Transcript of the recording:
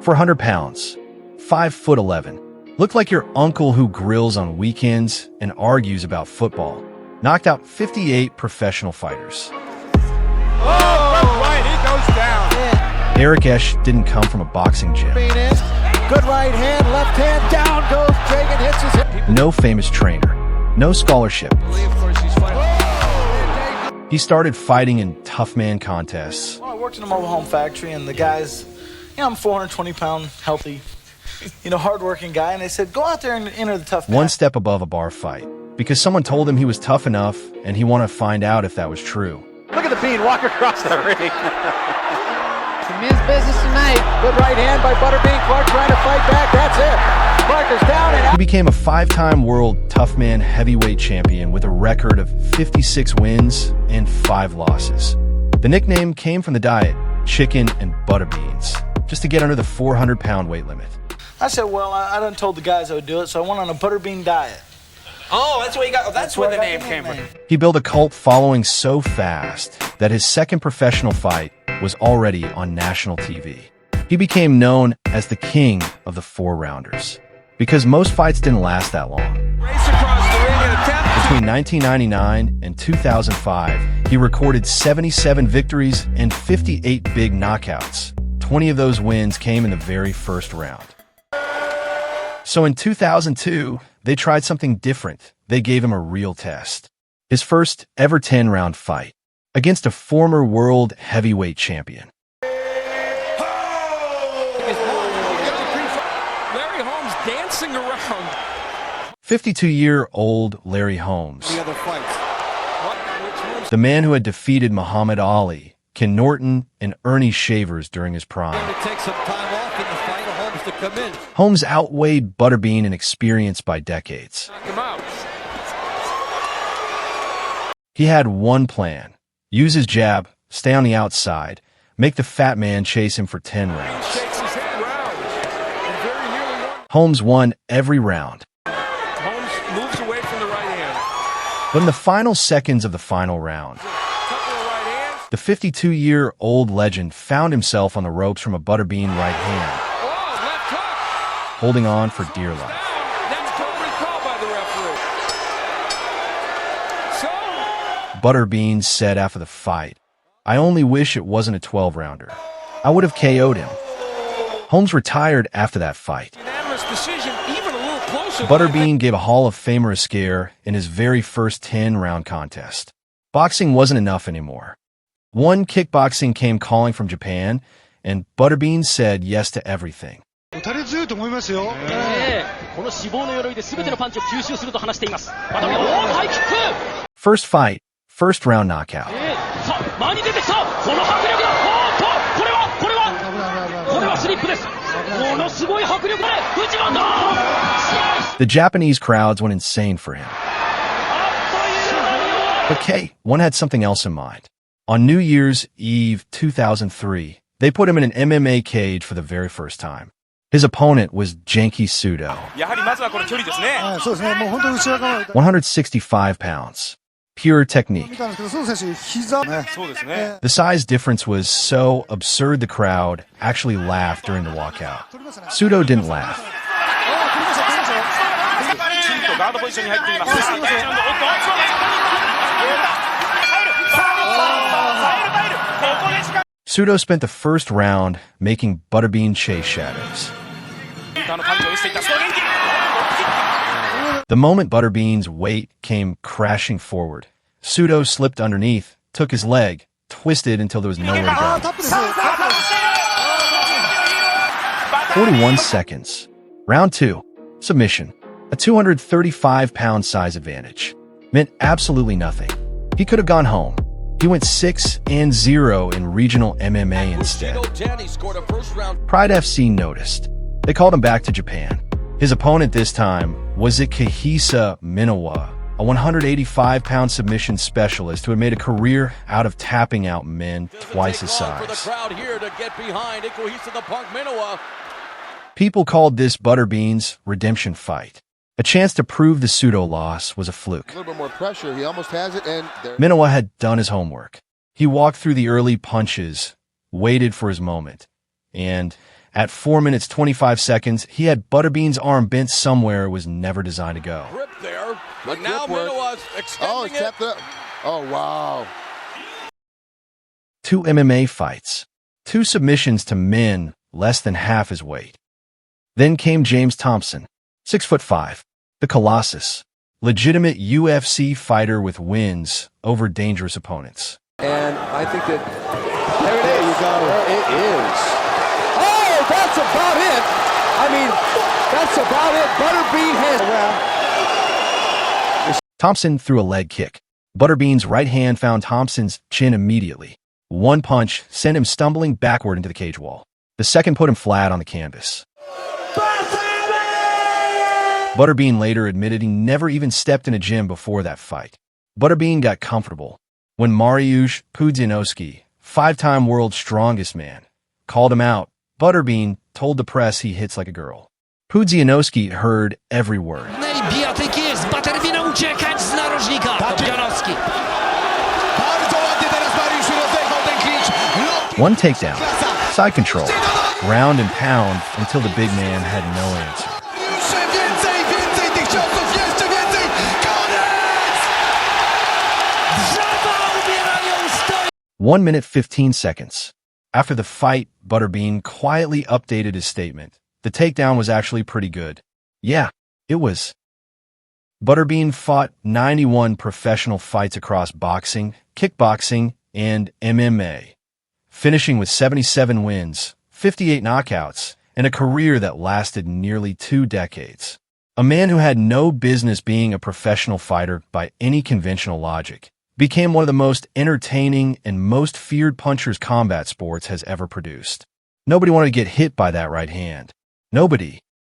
400 pounds, 5'11". Looked like your uncle who grills on weekends and argues about football. Knocked out 58 professional fighters. Oh, right, he goes down. Esch didn't come from a boxing gym. Good right hand, left hand, down goes Jagan, hits his hip. No famous trainer. No scholarship. He started fighting in tough man contests. Well, I worked in a mobile home factory, and the guys, I'm 420-pound, healthy, hardworking guy, and they said, go out there and enter the tough man. One step above a bar fight, because someone told him he was tough enough, and he wanted to find out if that was true. Look at the Bean walk across the ring. Men's business tonight. Good right hand by Butterbean. Clark trying to fight back. That's it. Clark is down and out. He became a 5-time world tough man heavyweight champion with a record of 56 wins and 5 losses. The nickname came from the diet, chicken and butter beans, just to get under the 400-pound weight limit. I said, well, I done told the guys I would do it, so I went on a Butterbean diet. Oh, that's where you got. That's where the name came from. He built a cult following so fast that his second professional fight was already on national TV. He became known as the king of the 4-rounders because most fights didn't last that long. Race across the ring and attempt. Between 1999 and 2005, he recorded 77 victories and 58 big knockouts. 20 of those wins came in the very first round. So in 2002, they tried something different. They gave him a real test. His first ever 10-round fight against a former world heavyweight champion. Larry Holmes dancing around. 52-year-old Larry Holmes. The man who had defeated Muhammad Ali, Ken Norton, and Ernie Shavers during his prime. Holmes outweighed Butterbean in experience by decades. He had one plan. Use his jab, stay on the outside, make the fat man chase him for 10 rounds. Holmes won every round. Holmes moves away from the right hand. But in the final seconds of the final round, the 52-year-old legend found himself on the ropes from a Butterbean right hand, holding on for dear life. Butterbean said after the fight, "I only wish it wasn't a 12-rounder. I would have KO'd him." Holmes retired after that fight. Butterbean gave a Hall of Famer a scare in his very first 10-round contest. Boxing wasn't enough anymore. One kickboxing came calling from Japan, and Butterbean said yes to everything. First fight, first round knockout. The Japanese crowds went insane for him. But K1 had something else in mind. On New Year's Eve 2003, they put him in an MMA cage for the very first time. His opponent was Genki Sudo, 165 pounds. Pure technique. The size difference was so absurd the crowd actually laughed during the walkout. Sudo didn't laugh. Sudo spent the first round making Butterbean chase shadows. The moment Butterbean's weight came crashing forward, Sudo slipped underneath, took his leg, twisted until there was nowhere to go. 41 seconds. Round 2. Submission. A 235-pound size advantage. Meant absolutely nothing. He could have gone home. He went 6-0 in regional MMA instead. Pride FC noticed. They called him back to Japan. His opponent this time was Ikehisa Minowa, a 185-pound submission specialist who had made a career out of tapping out men twice his size. People called this Butterbean's redemption fight. A chance to prove the pseudo loss was a fluke. A little bit more pressure. He almost has it, and Minowa had done his homework. He walked through the early punches, waited for his moment, and At 4 minutes 25 seconds, he had Butterbean's arm bent somewhere it was never designed to go. Grip there, but Good now grip work. Minowa's Oh, extending he tapped it. Oh, wow. 2 MMA fights. 2 submissions to men less than half his weight. Then came James Thompson, 6'5", the Colossus, legitimate UFC fighter with wins over dangerous opponents. And I think that there it is. There you go. There it is. Oh, that's about it. I mean, that's about it. Butterbean has. Well, Thompson threw a leg kick. Butterbean's right hand found Thompson's chin immediately. One punch sent him stumbling backward into the cage wall. The second put him flat on the canvas. Butterbean later admitted he never even stepped in a gym before that fight. Butterbean got comfortable when Mariusz Pudzianowski, 5-time world's strongest man, called him out. Butterbean told the press he hits like a girl. Pudzianowski heard every word. Bijatyk jest, Butterbean uciekać z narożnika. Pudzianowski. One takedown, side control, ground and pound until the big man had no answer. 1 minute 15 seconds. After the fight, Butterbean quietly updated his statement. The takedown was actually pretty good. Yeah, it was. Butterbean fought 91 professional fights across boxing, kickboxing, and MMA, finishing with 77 wins, 58 knockouts, and a career that lasted nearly 2 decades. A man who had no business being a professional fighter by any conventional logic became one of the most entertaining and most feared punchers combat sports has ever produced. Nobody wanted to get hit by that right hand. Nobody.